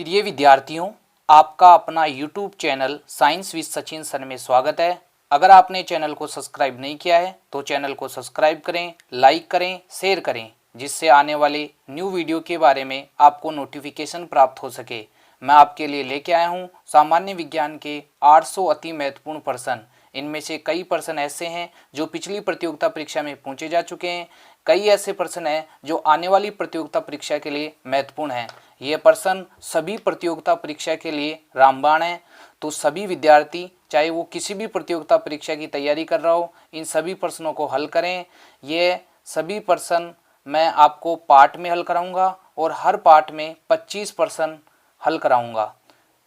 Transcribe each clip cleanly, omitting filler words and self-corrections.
प्रिय विद्यार्थियों, आपका अपना YouTube channel science with Sachin sir में स्वागत है। अगर आपने चैनल को सब्सक्राइब नहीं किया है तो चैनल को सब्सक्राइब करें, लाइक करें, शेयर करें, जिससे आने वाले न्यू वीडियो के बारे में आपको नोटिफिकेशन प्राप्त हो सके। मैं आपके लिए लेके आया हूँ सामान्य विज्ञान के 800 अति महत्वपूर्ण प्रश्न। इनमें से कई प्रश्न ऐसे हैं जो पिछली प्रतियोगिता परीक्षा में पूछे जा चुके हैं, कई ऐसे प्रश्न हैं जो आने वाली प्रतियोगिता परीक्षा के लिए महत्वपूर्ण हैं। ये प्रश्न सभी प्रतियोगिता परीक्षा के लिए रामबाण है। तो सभी विद्यार्थी, चाहे वो किसी भी प्रतियोगिता परीक्षा की तैयारी कर रहा हो, इन सभी प्रश्नों को हल करें। ये सभी प्रश्न मैं आपको पार्ट में हल कराऊंगा और हर पार्ट में 25 प्रश्न हल कराऊंगा।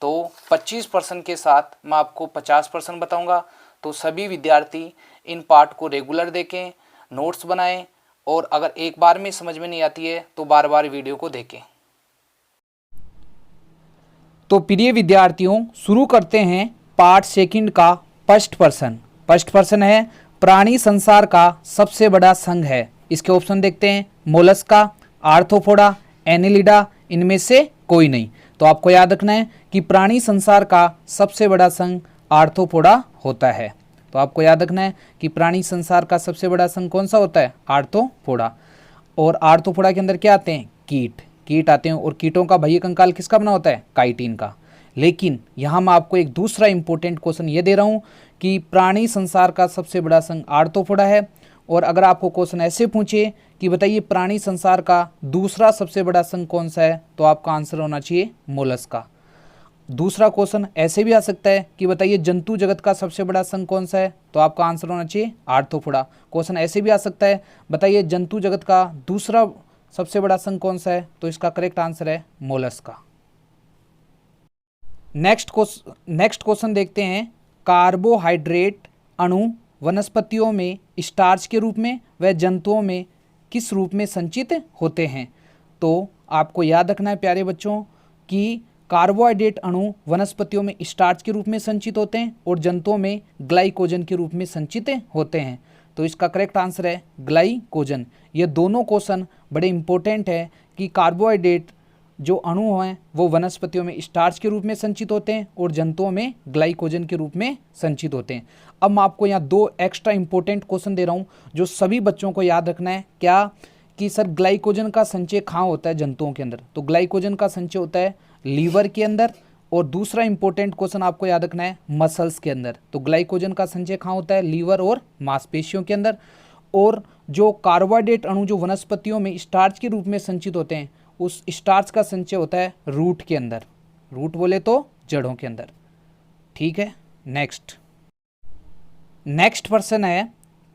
तो 25 प्रश्न के साथ मैं आपको 50 प्रश्न बताऊंगा। तो सभी विद्यार्थी इन पार्ट को रेगुलर देखें, नोट्स बनाएं और अगर एक बार में समझ में नहीं आती है तो बार बार वीडियो को देखें। तो प्रिय विद्यार्थियों, शुरू करते हैं पार्ट सेकंड का फर्स्ट प्रश्न। फर्स्ट प्रश्न है, प्राणी संसार का सबसे बड़ा संघ है। इसके ऑप्शन देखते हैं, मोलस्का, आर्थ्रोपोडा, एनेलिडा, इनमें से कोई नहीं। तो आपको याद रखना है कि प्राणी संसार का सबसे बड़ा संघ आर्थ्रोपोडा होता है। तो आपको याद रखना है कि प्राणी संसार का सबसे बड़ा संघ कौन सा होता है? आर्थ्रोपोडा। और आर्थ्रोपोडा के अंदर क्या आते हैं? कीट आते हैं। और कीटों का बाह्य कंकाल किसका बना होता है? काइटिन का। लेकिन यहाँ मैं आपको एक दूसरा इंपॉर्टेंट क्वेश्चन ये दे रहा हूँ कि प्राणी संसार का सबसे बड़ा संघ आर्थ्रोपोडा है। और अगर आपको क्वेश्चन ऐसे पूछे कि बताइए प्राणी संसार का दूसरा सबसे बड़ा संघ कौन सा है, तो आपका आंसर होना चाहिए मोलस्का। दूसरा क्वेश्चन ऐसे भी आ सकता है कि बताइए जंतु जगत का सबसे बड़ा संघ कौन सा है, तो आपका आंसर होना चाहिए आर्थ्रोपोडा। क्वेश्चन ऐसे भी आ सकता है, बताइए जंतु जगत का दूसरा सबसे बड़ा संघ कौन सा है, तो इसका करेक्ट आंसर है मोलस्का। नेक्स्ट क्वेश्चन देखते हैं, कार्बोहाइड्रेट अणु वनस्पतियों में स्टार्च के रूप में व जंतुओं में किस रूप में संचित होते हैं? तो आपको याद रखना है प्यारे बच्चों कि कार्बोहाइड्रेट अणु वनस्पतियों में स्टार्च के रूप में संचित होते हैं और जंतुओं में ग्लाइकोजन के रूप में संचित होते हैं। तो इसका करेक्ट आंसर है ग्लाइकोजन। ये दोनों क्वेश्चन बड़े इंपॉर्टेंट है कि कार्बोहाइड्रेट जो अणु हैं वो वनस्पतियों में स्टार्च के रूप में संचित होते हैं और जंतुओं में ग्लाइकोजन के रूप में संचित होते हैं। अब मैं आपको यहाँ दो एक्स्ट्रा इंपॉर्टेंट क्वेश्चन दे रहा हूँ जो सभी बच्चों को याद रखना है। क्या कि सर ग्लाइकोजन का संचय कहाँ होता है जंतुओं के अंदर? तो ग्लाइकोजन का संचय होता है लीवर के अंदर। और दूसरा इंपॉर्टेंट क्वेश्चन आपको याद रखना है मसल्स के अंदर। तो ग्लाइकोजन का संचय कहाँ होता है? लीवर और मांसपेशियों के अंदर। और जो कार्बोहाइड्रेट अणु जो वनस्पतियों में स्टार्च के रूप में संचित होते हैं, उस स्टार्च का संचय होता है रूट के अंदर। रूट बोले तो जड़ों के अंदर। ठीक है। नेक्स्ट प्रश्न है,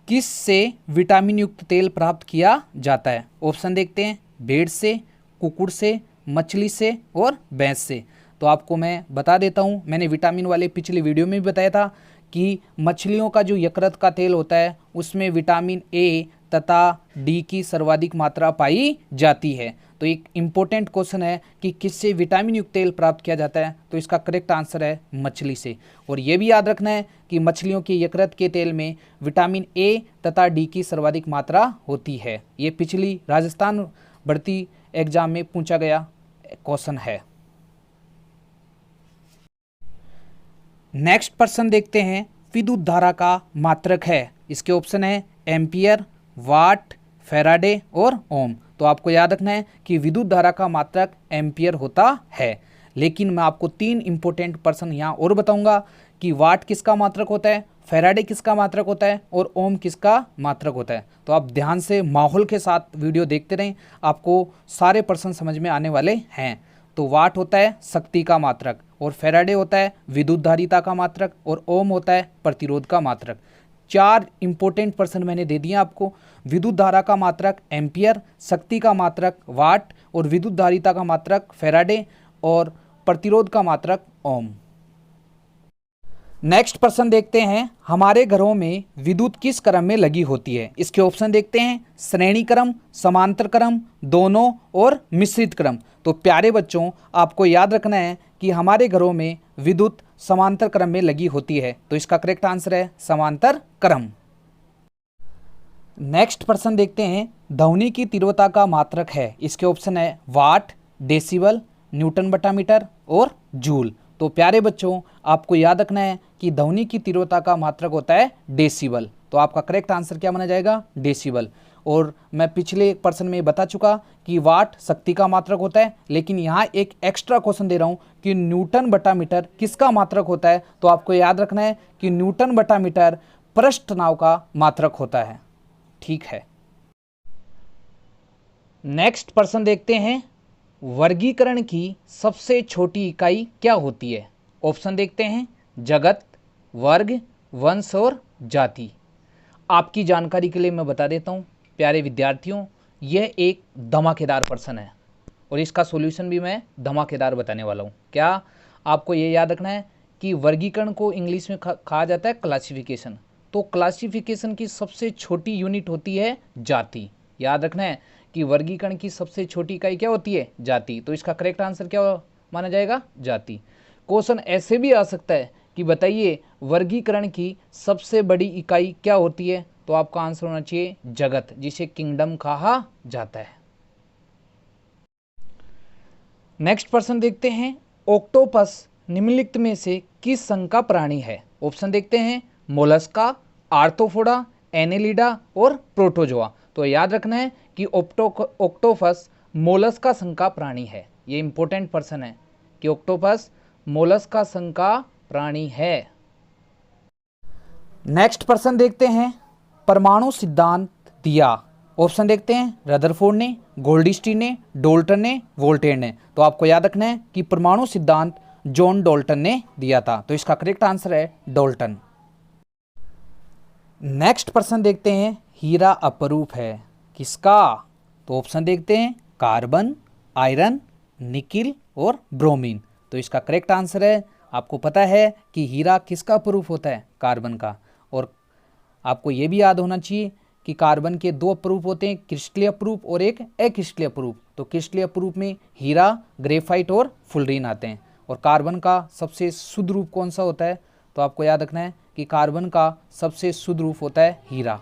किस से विटामिन युक्त तेल प्राप्त किया जाता है? ऑप्शन देखते हैं, भेड़ से, कुकुर से, मछली से और भैंस से। तो आपको मैं बता देता हूँ, मैंने विटामिन वाले पिछले वीडियो में भी बताया था कि मछलियों का जो यकृत का तेल होता है उसमें विटामिन ए तथा डी की सर्वाधिक मात्रा पाई जाती है। तो एक इम्पोर्टेंट क्वेश्चन है कि किससे विटामिन युक्त तेल प्राप्त किया जाता है, तो इसका करेक्ट आंसर है मछली से। और ये भी याद रखना है कि मछलियों के यकृत के तेल में विटामिन ए तथा डी की सर्वाधिक मात्रा होती है। ये पिछली राजस्थान भर्ती एग्जाम में पूछा गया क्वेश्चन है। नेक्स्ट प्रश्न देखते हैं, विद्युत धारा का मात्रक है। इसके ऑप्शन है एम्पियर, वाट, फैराडे और ओम। तो आपको याद रखना है कि विद्युत धारा का मात्रक एम्पियर होता है। लेकिन मैं आपको तीन इंपॉर्टेंट प्रश्न यहाँ और बताऊंगा कि वाट किसका मात्रक होता है, फैराडे किसका मात्रक होता है और ओम किसका मात्रक होता है। तो आप ध्यान से माहौल के साथ वीडियो देखते रहें, आपको सारे प्रश्न समझ में आने वाले हैं। तो वाट होता है शक्ति का मात्रक, और फैराडे होता है विद्युत धारिता का मात्रक, और ओम होता है प्रतिरोध का मात्रक। चार इंपॉर्टेंट प्रश्न मैंने दे दिए आपको। विद्युत धारा का मात्रक एम्पियर, शक्ति का मात्रक वाट, और विद्युत धारिता का मात्रक फैराडे, और प्रतिरोध का मात्रक ओम। नेक्स्ट प्रश्न देखते हैं, हमारे घरों में विद्युत किस क्रम में लगी होती है? इसके ऑप्शन देखते हैं, श्रेणी क्रम, समांतर क्रम, दोनों और मिश्रित क्रम। तो प्यारे बच्चों, आपको याद रखना है कि हमारे घरों में विद्युत समांतर क्रम में लगी होती है। तो इसका करेक्ट आंसर है समांतर क्रम। नेक्स्ट प्रश्न देखते हैं, ध्वनि की तीव्रता का मात्रक है। इसके ऑप्शन है वाट, डेसिबल, न्यूटन बटा मीटर और जूल। तो प्यारे बच्चों, आपको याद रखना है कि ध्वनि की तीव्रता का मात्रक होता है डेसिबल। तो आपका करेक्ट आंसर क्या माना जाएगा? डेसिबल। और मैं पिछले पर्सन में बता चुका कि वाट शक्ति का मात्रक होता है, लेकिन यहाँ एक एक्स्ट्रा क्वेश्चन दे रहा हूँ कि न्यूटन बटा मीटर किसका मात्रक होता है। तो आपको याद रखना है कि न्यूटन बटा मीटर पृष्ठ नाव का मात्रक होता है। ठीक है, नेक्स्ट पर्सन देखते हैं, वर्गीकरण की सबसे छोटी इकाई क्या होती है? ऑप्शन देखते हैं, जगत, वर्ग, वंश और जाति। आपकी जानकारी के लिए मैं बता देता हूँ प्यारे विद्यार्थियों, यह एक धमाकेदार पर्सन है और इसका सॉल्यूशन भी मैं धमाकेदार बताने वाला हूँ। क्या आपको ये याद रखना है कि वर्गीकरण को इंग्लिश में कहा जाता है क्लासिफिकेशन। तो क्लासिफिकेशन की सबसे छोटी यूनिट होती है जाति। याद रखना है कि वर्गीकरण की सबसे छोटी इकाई क्या होती है? जाति। तो इसका करेक्ट आंसर क्या माना जाएगा? जाति। क्वेश्चन ऐसे भी आ सकता है कि बताइए वर्गीकरण की सबसे बड़ी इकाई क्या होती है? तो आपका आंसर होना चाहिए जगत, जिसे किंगडम कहा जाता है। नेक्स्ट पर्सन देखते हैं, ऑक्टोपस निम्नलिखित में से किस संघ का प्राणी है? ऑप्शन देखते हैं, मोलस्का, आर्थ्रोपोडा, एनेलिडा और प्रोटोजोआ। तो याद रखना है कि ऑक्टोपस मोलस्का संघ का प्राणी है। ये इंपॉर्टेंट पर्सन है कि ऑक्टोपस मोलस्का संघ का प्राणी है। नेक्स्ट पर्सन देखते हैं, परमाणु सिद्धांत दिया। ऑप्शन देखते हैं, रदरफोर्ड ने, गोल्डस्टीन ने, डाल्टन ने, वोल्टेयर ने। तो आपको याद रखना है कि परमाणु सिद्धांत जॉन डाल्टन ने दिया था। तो इसका करेक्ट आंसर है डाल्टन। नेक्स्ट पर्सन देखते हैं, हीरा अपरूप है किसका? तो ऑप्शन देखते हैं, कार्बन, आयरन, निकिल और ब्रोमीन। तो इसका करेक्ट आंसर है, आपको पता है कि हीरा किसका अपरूप होता है? कार्बन का। और आपको ये भी याद होना चाहिए कि कार्बन के दो अपरूप होते हैं, क्रिस्टलीय अपरूप और एक अक्रिस्टलीय अपरूप। तो क्रिस्टलीय अपरूप में हीरा, ग्रेफाइट और फुलरीन आते हैं। और कार्बन का सबसे शुद्ध रूप कौन सा होता है? तो आपको याद रखना है कि कार्बन का सबसे शुद्ध रूप होता है हीरा।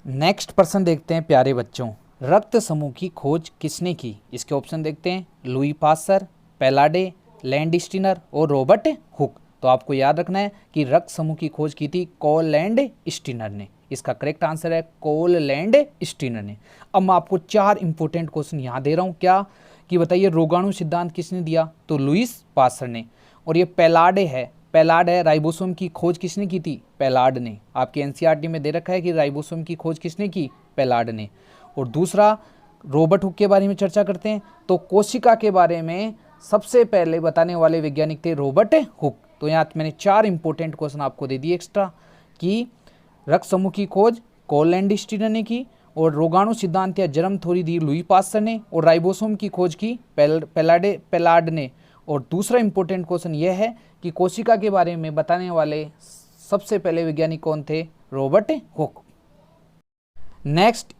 नेक्स्ट पर्सन देखते हैं, प्यारे बच्चों, रक्त समूह की खोज किसने की? इसके ऑप्शन देखते हैं, लुई पास्चर, पैलाडे, लैंडस्टीनर और रॉबर्ट हुक। तो आपको याद रखना है कि रक्त समूह की खोज की थी कोल लैंडस्टीनर ने। इसका करेक्ट आंसर है कोल लैंडस्टीनर ने। अब मैं आपको 4 इंपॉर्टेंट क्वेश्चन यहाँ दे रहा हूँ। क्या कि बताइए रोगाणु सिद्धांत किसने दिया? तो लुईस पास्चर ने। और ये पैलाडे है, पैलाड है, राइबोसोम की खोज किसने की थी? पैलाड ने। आपके एनसीईआरटी में दे रखा है कि राइबोसोम की खोज किसने की? पैलाड ने। और दूसरा, रॉबर्ट हुक के बारे में चर्चा करते हैं तो कोशिका के बारे में सबसे पहले बताने वाले वैज्ञानिक थे रॉबर्ट हुक। तो यहाँ मैंने 4 इंपॉर्टेंट क्वेश्चन आपको दे दिए एक्स्ट्रा कि रक्त समूह की खोज कोल लैंडस्टीनर ने की, और रोगाणु सिद्धांत या जर्म थ्योरी दी लुई पास्चर ने, और राइबोसोम की खोज की पैलाड ने। और दूसरा इंपॉर्टेंट क्वेश्चन यह है कि कोशिका के बारे में बताने वाले सबसे पहले वैज्ञानिक कौन थे? Robert Hooke. Next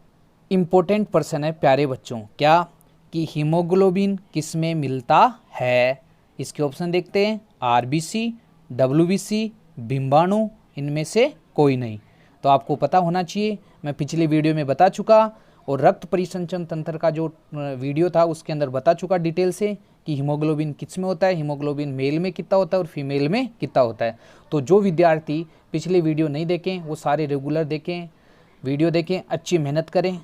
important person है प्यारे बच्चों, क्या कि हीमोग्लोबिन किस में मिलता है? इसके ऑप्शन देखते हैं, आरबीसी, डब्ल्यूबीसी, बिंबाणु, इनमें से कोई नहीं। तो आपको पता होना चाहिए, मैं पिछले वीडियो में बता चुका, और रक्त परिसंचरण तंत्र का जो वीडियो था उसके अंदर बता चुका डिटेल से कि हीमोग्लोबिन किस में होता है, हीमोग्लोबिन मेल में कितना होता है और फीमेल में कितना होता है। तो जो विद्यार्थी पिछले वीडियो नहीं देखें वो सारे रेगुलर देखें, वीडियो देखें, अच्छी मेहनत करें।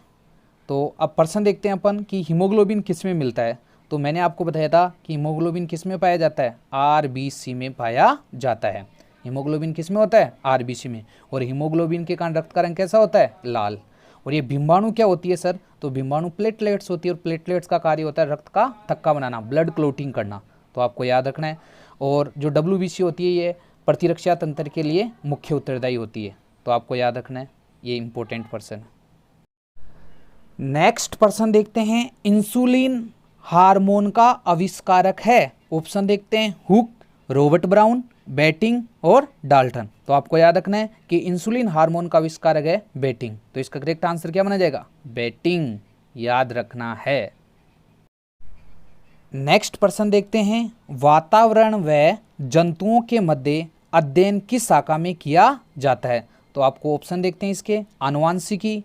तो अब पर्सन देखते हैं अपन कि हीमोग्लोबिन किस में मिलता है। तो मैंने आपको बताया था कि हीमोग्लोबिन किस में पाया जाता है? आरबीसी में पाया जाता है। हीमोग्लोबिन किस में होता है? आरबीसी में। और हीमोग्लोबिन के कारण रक्त का रंग कैसा होता है? लाल। और ये बिंबाणु क्या होती है सर? तो बिंबाणु प्लेटलेट्स होती है, और प्लेटलेट्स का कार्य होता है रक्त का थक्का बनाना, ब्लड क्लोटिंग करना। तो आपको याद रखना है। और जो डब्ल्यूबीसी होती है ये प्रतिरक्षा तंत्र के लिए मुख्य उत्तरदायी होती है। तो आपको याद रखना है, ये इंपॉर्टेंट पर्सन। नेक्स्ट पर्सन देखते हैं, इंसुलिन हार्मोन का आविष्कारक है। ऑप्शन देखते हैं, हुक, रॉबर्ट ब्राउन, बेटिंग और डाल्टन। तो आपको याद रखना है कि इंसुलिन हार्मोन का आविष्कारक है बेटिंग। तो इसका करेक्ट आंसर क्या माना जाएगा? बेटिंग। याद रखना है। नेक्स्ट पर्सन देखते हैं, वातावरण व जंतुओं के मध्य अध्ययन किस शाखा में किया जाता है? तो आपको ऑप्शन देखते हैं इसके, आनुवांशिकी,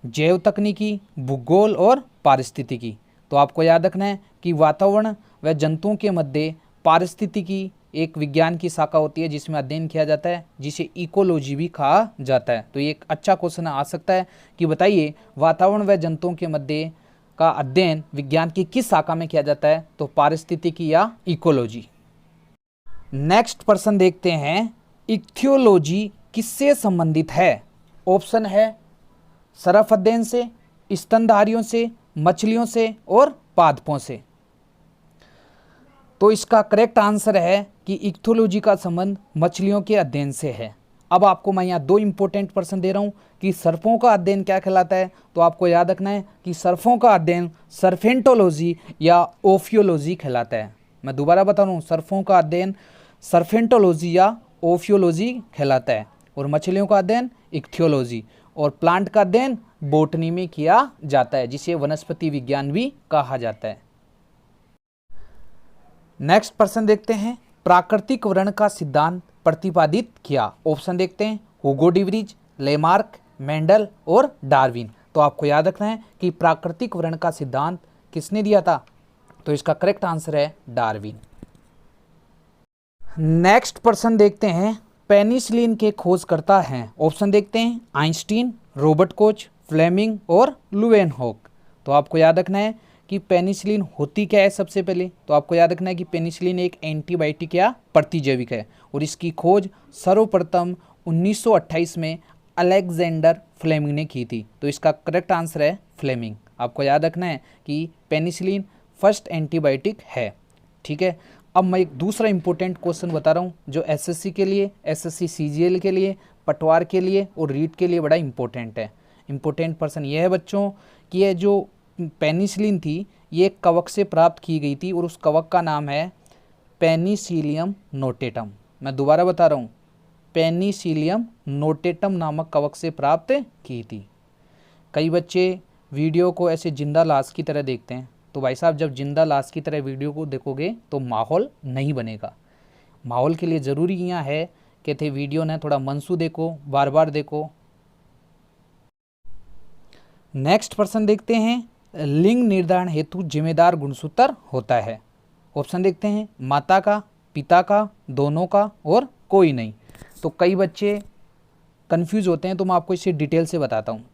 जैव तकनीकी, भूगोल और पारिस्थितिकी। तो आपको याद रखना है कि वातावरण व जंतुओं के मध्य पारिस्थितिकी एक विज्ञान की शाखा होती है जिसमें अध्ययन किया जाता है, जिसे इकोलॉजी भी कहा जाता है। तो ये एक अच्छा क्वेश्चन आ सकता है कि बताइए वातावरण व जंतुओं के मध्य का अध्ययन विज्ञान की किस शाखा में किया जाता है, तो पारिस्थितिकी या इकोलॉजी। नेक्स्ट प्रश्न देखते हैं, इक्थियोलॉजी किससे संबंधित है? ऑप्शन है सरफ अध्ययन से, स्तनधारियों से, मछलियों से और पादपों से। तो इसका करेक्ट आंसर है कि इक्थियोलॉजी का संबंध मछलियों के अध्ययन से है। अब आपको मैं यहाँ दो इंपॉर्टेंट प्रश्न दे रहा हूँ कि सर्पों का अध्ययन क्या कहलाता है। तो आपको याद रखना है कि सर्पों का अध्ययन सर्फेंटोलॉजी या ओफियोलॉजी कहलाता है। मैं दोबारा बता रहा हूँ, सर्पों का अध्ययन सर्फेंटोलॉजी या ओफियोलॉजी कहलाता है, और मछलियों का अध्ययन इक्थियोलॉजी, और प्लांट का अध्ययन बोटनी में किया जाता है, जिसे वनस्पति विज्ञान भी कहा जाता है। नेक्स्ट प्रश्न देखते हैं, प्राकृतिक वर्ण का सिद्धांत प्रतिपादित किया। ऑप्शन देखते हैं, हुगो डिवरीज, लेमार्क, मेंडल और डार्विन। तो आपको याद रखना है कि प्राकृतिक वर्ण का सिद्धांत किसने दिया था, तो इसका करेक्ट आंसर है डार्विन। नेक्स्ट प्रश्न देखते हैं, पेनिसिलिन के खोजकर्ता हैं। ऑप्शन देखते हैं, आइंस्टीन, रॉबर्ट कोच, फ्लेमिंग और लुवेनहॉक। तो आपको याद रखना है कि पेनिसिलिन होती क्या है। सबसे पहले तो आपको याद रखना है कि पेनिसिलिन एक एंटीबायोटिक या प्रतिजैविक है, और इसकी खोज सर्वप्रथम 1928 में अलेक्जेंडर फ्लेमिंग ने की थी। तो इसका करेक्ट आंसर है फ्लेमिंग। आपको याद रखना है कि पेनिसिलिन फर्स्ट एंटीबायोटिक है। ठीक है, अब मैं एक दूसरा इंपॉर्टेंट क्वेश्चन बता रहा हूँ जो एसएससी के लिए, एसएससी सीजीएल के लिए, पटवार के लिए और रीट के लिए बड़ा इंपॉर्टेंट है। इंपॉर्टेंट प्रश्न यह है बच्चों कि यह जो पेनिसिलिन थी ये एक कवक से प्राप्त की गई थी, और उस कवक का नाम है पेनिसिलियम नोटेटम। मैं दोबारा बता रहा हूँ, पेनिसिलियम नोटेटम नामक कवक से प्राप्त की थी। कई बच्चे वीडियो को ऐसे जिंदा लाश की तरह देखते हैं, तो भाई साहब जब जिंदा लाश की तरह वीडियो को देखोगे तो माहौल नहीं बनेगा। माहौल के लिए ज़रूरी यहाँ है कि थे वीडियो ने थोड़ा मनसू देखो, बार बार देखो। नेक्स्ट प्रश्न देखते हैं, लिंग निर्धारण हेतु जिम्मेदार गुणसूत्र होता है। ऑप्शन देखते हैं, माता का, पिता का, दोनों का और कोई नहीं। तो कई बच्चे कंफ्यूज होते हैं, तो मैं आपको इसे डिटेल से बताता हूँ।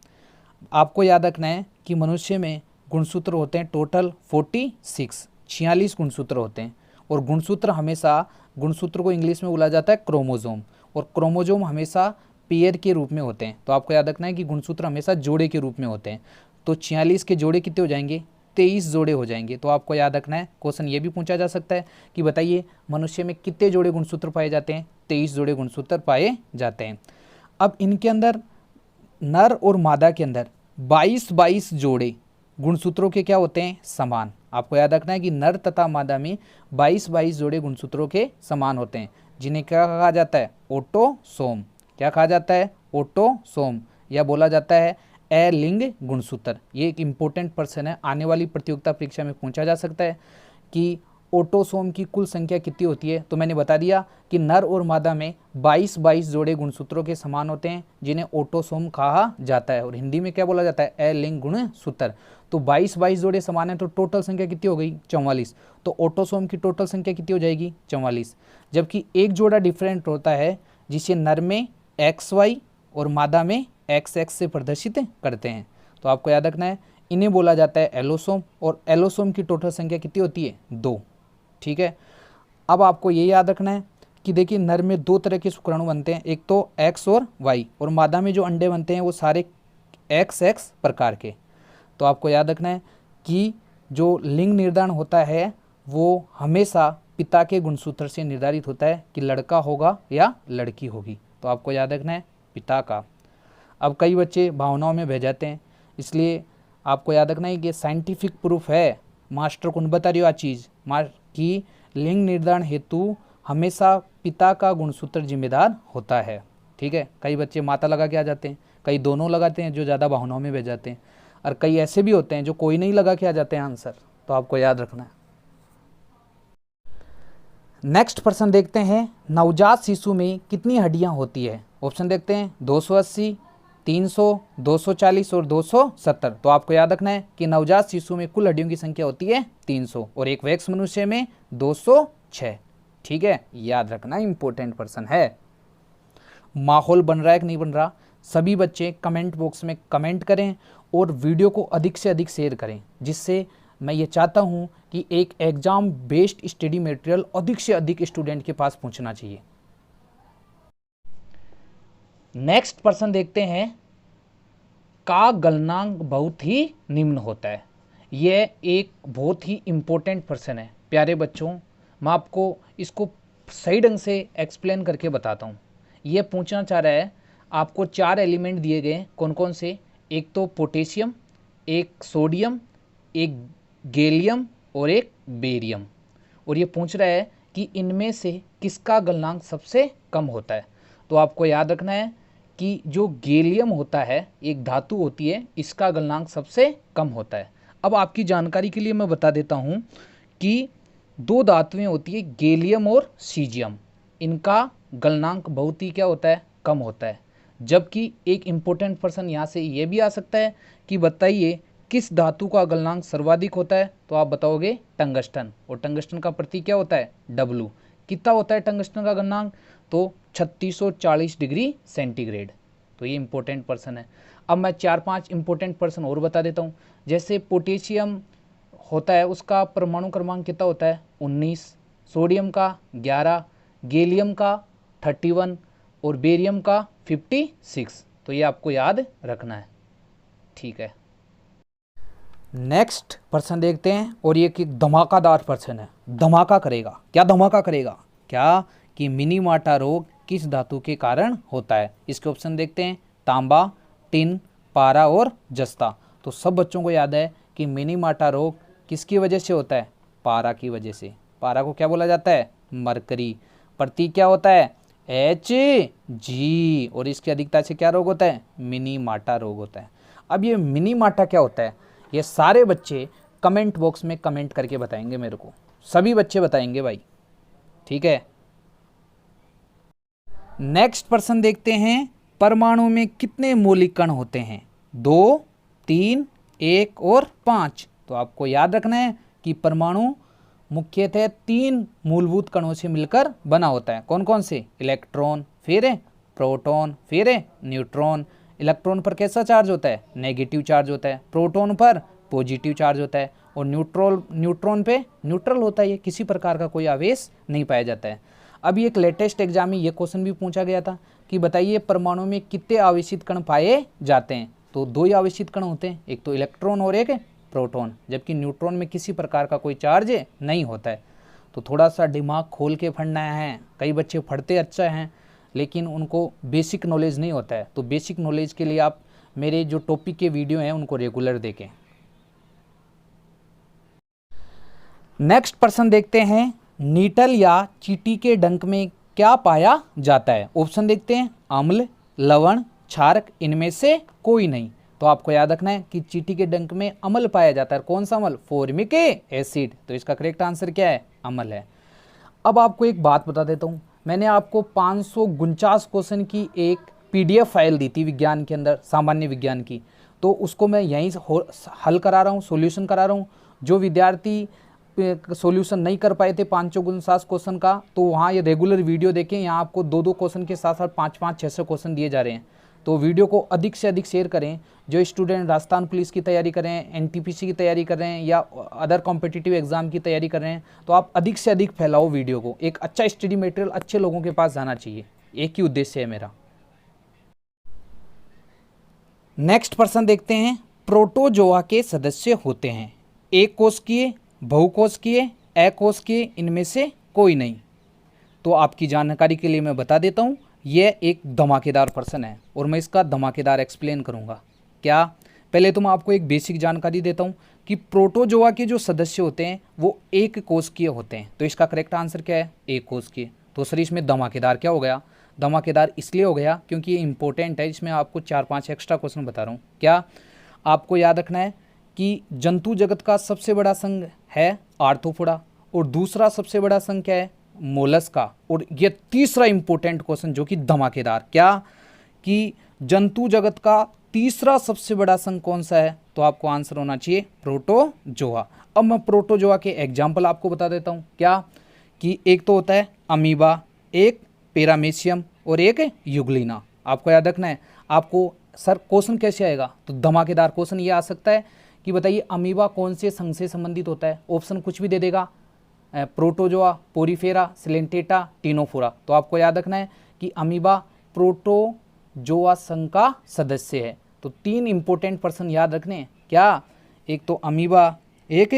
आपको याद रखना है कि मनुष्य में गुणसूत्र होते हैं टोटल 46 गुणसूत्र होते हैं, और गुणसूत्र को इंग्लिश में बोला जाता है क्रोमोजोम, और क्रोमोजोम हमेशा पेयर के रूप में होते हैं। तो आपको याद रखना है कि गुणसूत्र हमेशा जोड़े के रूप में होते हैं। तो 46 के जोड़े कितने हो जाएंगे, 23 जोड़े हो जाएंगे। तो आपको याद रखना है, क्वेश्चन ये भी पूछा जा सकता है कि बताइए मनुष्य में कितने जोड़े गुणसूत्र पाए जाते हैं, 23 जोड़े गुणसूत्र पाए जाते हैं। अब इनके अंदर नर और मादा के अंदर 22 जोड़े गुणसूत्रों के क्या होते हैं, समान। आपको याद रखना है कि नर तथा मादा में 22 जोड़े गुणसूत्रों के समान होते हैं, जिन्हें क्या कहा जाता है, ऑटोसोम। क्या कहा जाता है, ऑटोसोम, या बोला जाता है अलिंग गुणसूत्र। ये एक इंपॉर्टेंट प्रश्न है, आने वाली प्रतियोगिता परीक्षा में पूछा जा सकता है कि ऑटोसोम की कुल संख्या कितनी होती है। तो मैंने बता दिया कि नर और मादा में 22 जोड़े गुणसूत्रों के समान होते हैं, जिन्हें ऑटोसोम कहा जाता है, और हिंदी में क्या बोला जाता है, अलिंग गुणसूत्र। तो 22 जोड़े समान है, तो टोटल संख्या कितनी हो गई, 44। तो ऑटोसोम की टोटल संख्या कितनी हो जाएगी, 44। जबकि एक जोड़ा डिफरेंट होता है, जिसे नर में XY और मादा में XX से प्रदर्शित करते हैं। तो आपको याद रखना है, इन्हें बोला जाता है एलोसोम, और एलोसोम की टोटल संख्या कितनी होती है, 2। ठीक है, अब आपको ये याद रखना है कि देखिए नर में 2 तरह के शुक्राणु बनते हैं, एक तो X और Y, और मादा में जो अंडे बनते हैं वो सारे XX प्रकार के। तो आपको याद रखना है कि जो लिंग निर्धारण होता है वो हमेशा पिता के गुणसूत्र से निर्धारित होता है कि लड़का होगा या लड़की होगी। तो आपको याद रखना है पिता का। अब कई बच्चे भावनाओं में बह जाते हैं, इसलिए आपको याद रखना है कि साइंटिफिक प्रूफ है, मास्टर को बता रही हो आ चीज़ कि लिंग निर्धारण हेतु हमेशा पिता का गुणसूत्र जिम्मेदार होता है। ठीक है, कई बच्चे माता लगा के आ जाते हैं, कई दोनों लगाते हैं जो ज़्यादा भावनाओं में बह जाते हैं, और कई ऐसे भी होते हैं जो कोई नहीं लगा के आ जाते हैं आंसर। तो आपको याद रखना है। नेक्स्ट प्रश्न देखते हैं, नवजात शिशु में कितनी हड्डियां होती है। ऑप्शन देखते हैं, 280, 300, 240 और 270। तो आपको याद रखना है कि नवजात शिशु में कुल हड्डियों की संख्या होती है 300 और एक वयस्क मनुष्य में 206। ठीक है, याद रखना, इंपॉर्टेंट पर्सन है। माहौल बन रहा है कि नहीं बन रहा? सभी बच्चे कमेंट बॉक्स में कमेंट करें और वीडियो को अधिक से अधिक शेयर करें, जिससे मैं ये चाहता हूँ कि एक एग्जाम बेस्ड स्टडी मटेरियल अधिक से अधिक स्टूडेंट के पास पहुँचना चाहिए। नेक्स्ट पर्सन देखते हैं, का गलनांक बहुत ही निम्न होता है। यह एक बहुत ही इम्पोर्टेंट पर्सन है। प्यारे बच्चों, मैं आपको इसको सही ढंग से एक्सप्लेन करके बताता हूँ। यह पूछना चाह रहा है, आपको 4 एलिमेंट दिए गए, कौन कौन से? एक तो पोटेशियम, एक सोडियम, एक गैलियम और एक बेरियम। और ये पूछ रहा है कि इनमें से किसका गलनांक सबसे कम होता है। तो आपको याद रखना है कि जो गैलियम होता है, एक धातु होती है, इसका गलनांक सबसे कम होता है। अब आपकी जानकारी के लिए मैं बता देता हूँ कि 2 धातुएं होती है, गैलियम और सीजियम। इनका गलनांक बहुत ही क्या होता है? कम होता है। जबकि एक इम्पोर्टेंट पर्सन यहाँ से ये भी आ सकता है कि बताइए किस धातु का गलनांक सर्वाधिक होता है? तो आप बताओगे टंगस्टन, और टंगस्टन का प्रतीक क्या होता है? डब्लू। कितना होता है टंगस्टन का गलनांक? तो 3640 डिग्री सेंटीग्रेड। तो ये इंपॉर्टेंट पर्सन है। अब मैं 4-5 इंपॉर्टेंट पर्सन और बता देता हूँ। जैसे पोटेशियम होता है, उसका परमाणु क्रमांक कितना होता है? 19, सोडियम का 11, गैलियम का 31 और बेरियम का 56। तो ये आपको याद रखना है। ठीक है, नेक्स्ट पर्सन देखते हैं, और ये एक धमाकादार पर्सन है, धमाका करेगा। क्या धमाका करेगा? क्या कि मिनीमाटा रोग किस धातु के कारण होता है? इसके ऑप्शन देखते हैं, तांबा, टिन, पारा और जस्ता। तो सब बच्चों को याद है कि मिनीमाटा रोग किसकी वजह से होता है? पारा की वजह से। पारा को क्या बोला जाता है? मरकरी। प्रतीक क्या होता है? Hg। और इसकी अधिकता से क्या रोग होता है? मिनीमाटा रोग होता है। अब ये मिनीमाटा क्या होता है? ये सारे बच्चे कमेंट बॉक्स में कमेंट करके बताएंगे मेरे को, सभी बच्चे बताएंगे भाई। ठीक है, नेक्स्ट पर्सन देखते हैं, परमाणु में कितने मौलिक कण होते हैं? 2, 3, 1 और 5। तो आपको याद रखना है कि परमाणु मुख्यतः 3 मूलभूत कणों से मिलकर बना होता है। कौन कौन से? इलेक्ट्रॉन, फिर प्रोटॉन, फिर न्यूट्रॉन। इलेक्ट्रॉन पर कैसा चार्ज होता है? नेगेटिव चार्ज होता है। प्रोटॉन पर पॉजिटिव चार्ज होता है। और न्यूट्रॉन पे न्यूट्रल होता है, ये किसी प्रकार का कोई आवेश नहीं पाया जाता है। अभी एक लेटेस्ट एग्जाम में ये क्वेश्चन भी पूछा गया था कि बताइए परमाणु में कितने आवेशित कण पाए जाते हैं? तो 2 ही आवेशित कण होते हैं, एक तो इलेक्ट्रॉन और एक प्रोटॉन। जबकि न्यूट्रॉन में किसी प्रकार का कोई चार्ज नहीं होता है। तो थोड़ा सा दिमाग खोल के पढ़ना है। कई बच्चे पढ़ते अच्छा हैं लेकिन उनको बेसिक नॉलेज नहीं होता है। तो बेसिक नॉलेज के लिए आप मेरे जो टॉपिक के वीडियो हैं उनको रेगुलर देखें। नेक्स्ट पर्सन देखते हैं, नीटल या चींटी के डंक में क्या पाया जाता है? ऑप्शन देखते हैं, अम्ल, लवण, क्षारक, इनमें से कोई नहीं। तो आपको याद रखना है कि चींटी के डंक में अम्ल पाया जाता है। कौन सा अम्ल? Formic acid. तो इसका करेक्ट आंसर क्या है? अम्ल है। अब आपको एक बात बता देता हूँ, मैंने आपको 549 क्वेश्चन की एक PDF फाइल दी थी विज्ञान के अंदर, सामान्य विज्ञान की। तो उसको मैं यहीं हल करा रहा हूँ, सॉल्यूशन करा रहा हूँ। जो विद्यार्थी सॉल्यूशन नहीं कर पाए थे 549 क्वेश्चन का, तो वहाँ ये रेगुलर वीडियो देखें। यहाँ आपको 2-2 क्वेश्चन के साथ साथ 5-5, 600 क्वेश्चन दिए जा रहे हैं। तो वीडियो को अधिक से अधिक शेयर करें। जो स्टूडेंट राजस्थान पुलिस की तैयारी कर रहे हैं, NTPC की तैयारी कर रहे हैं या अदर कॉम्पिटिटिव एग्जाम की तैयारी कर रहे हैं, तो आप अधिक से अधिक फैलाओ वीडियो को। एक अच्छा स्टडी मटेरियल अच्छे लोगों के पास जाना चाहिए, एक ही उद्देश्य है मेरा। नेक्स्ट पर्सन देखते हैं, प्रोटोजोआ के सदस्य होते हैं एक कोशिकीय, बहुकोशिकीय, अकोशिकीय, इनमें से कोई नहीं। तो आपकी जानकारी के लिए मैं बता देता हूँ, यह एक धमाकेदार पर्सन है और मैं इसका धमाकेदार एक्सप्लेन करूँगा। क्या? पहले तो मैं आपको एक बेसिक जानकारी देता हूँ कि प्रोटोजोआ के जो सदस्य होते हैं वो एक कोशिकीय होते हैं। तो इसका करेक्ट आंसर क्या है? एक कोशिकीय। तो सर इसमें धमाकेदार क्या हो गया? धमाकेदार इसलिए हो गया क्योंकि ये इंपॉर्टेंट है। इसमें आपको 4-5 एक्स्ट्रा क्वेश्चन बता रहा हूँ। क्या? आपको याद रखना है कि जंतु जगत का सबसे बड़ा संघ है आर्थ्रोपोडा, और दूसरा सबसे बड़ा संघ क्या है? मोलस्का। और ये तीसरा इंपॉर्टेंट क्वेश्चन जो कि धमाकेदार, क्या कि जंतु जगत का तीसरा सबसे बड़ा संघ कौन सा है? तो आपको आंसर होना चाहिए प्रोटोजोआ। अब मैं प्रोटोजोआ के एग्जाम्पल आपको बता देता हूँ। क्या कि एक तो होता है अमीबा, एक पैरामीशियम और एक यूग्लिना। आपको याद रखना है। आपको सर क्वेश्चन कैसे आएगा? तो धमाकेदार क्वेश्चन ये आ सकता है कि बताइए अमीबा कौन से संघ से संबंधित होता है? ऑप्शन कुछ भी दे देगा, प्रोटोजोआ, पोरीफेरा, सिलेंटेटा, टीनोफोरा। तो आपको याद रखना है कि अमीबा प्रोटोजोआ संघ का सदस्य है। तो 3 इंपॉर्टेंट पर्सन याद रखने हैं। क्या? एक तो अमीबा, एक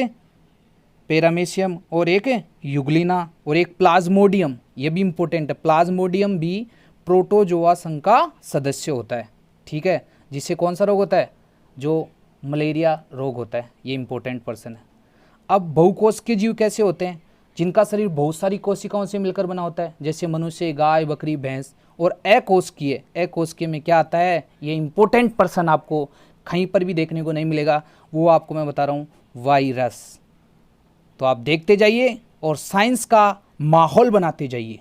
पैरामीशियम और एक यूग्लिना और एक प्लाज्मोडियम। ये भी इंपॉर्टेंट है, प्लाज्मोडियम भी प्रोटोजोआ संघ का सदस्य होता है। ठीक है, जिससे कौन सा रोग होता है? जो मलेरिया रोग होता है। ये इंपॉर्टेंट पर्सन है। अब बहुकोशिकीय जीव कैसे होते हैं? जिनका शरीर बहुत सारी कोशिकाओं से मिलकर बना होता है, जैसे मनुष्य, गाय, बकरी, भैंस। और अकोशिकीय में क्या आता है? ये इंपॉर्टेंट पर्सन आपको कहीं पर भी देखने को नहीं मिलेगा, वो आपको मैं बता रहा हूँ, वायरस। तो आप देखते जाइए और साइंस का माहौल बनाते जाइए।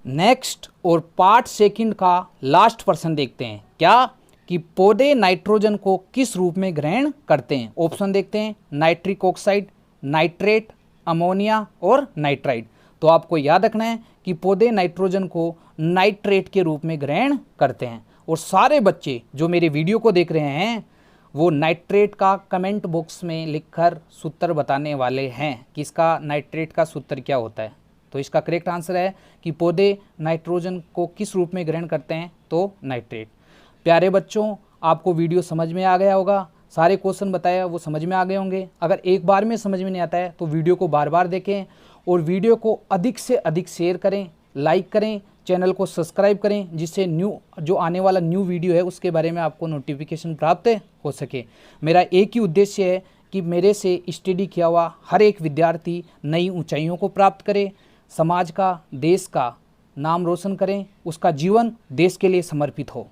नेक्स्ट और पार्ट सेकंड का लास्ट पर्सन देखते हैं। क्या कि पौधे नाइट्रोजन को किस रूप में ग्रहण करते हैं? ऑप्शन देखते हैं, नाइट्रिक ऑक्साइड, नाइट्रेट, अमोनिया और नाइट्राइड। तो आपको याद रखना है कि पौधे नाइट्रोजन को नाइट्रेट के रूप में ग्रहण करते हैं। और सारे बच्चे जो मेरे वीडियो को देख रहे हैं वो नाइट्रेट का कमेंट बॉक्स में लिखकर सूत्र बताने वाले हैं कि इसका नाइट्रेट का सूत्र क्या होता है। तो इसका करेक्ट आंसर है कि पौधे नाइट्रोजन को किस रूप में ग्रहण करते हैं? तो नाइट्रेट। प्यारे बच्चों, आपको वीडियो समझ में आ गया होगा। सारे क्वेश्चन बताया वो समझ में आ गए होंगे। अगर एक बार में समझ में नहीं आता है तो वीडियो को बार बार देखें और वीडियो को अधिक से अधिक शेयर करें, लाइक करें, चैनल को सब्सक्राइब करें, जिससे जो आने वाला न्यू वीडियो है उसके बारे में आपको नोटिफिकेशन प्राप्त हो सके। मेरा एक ही उद्देश्य है कि मेरे से स्टडी किया हुआ हर एक विद्यार्थी नई ऊंचाइयों को प्राप्त करे, समाज का, देश का नाम रोशन करें, उसका जीवन देश के लिए समर्पित हो।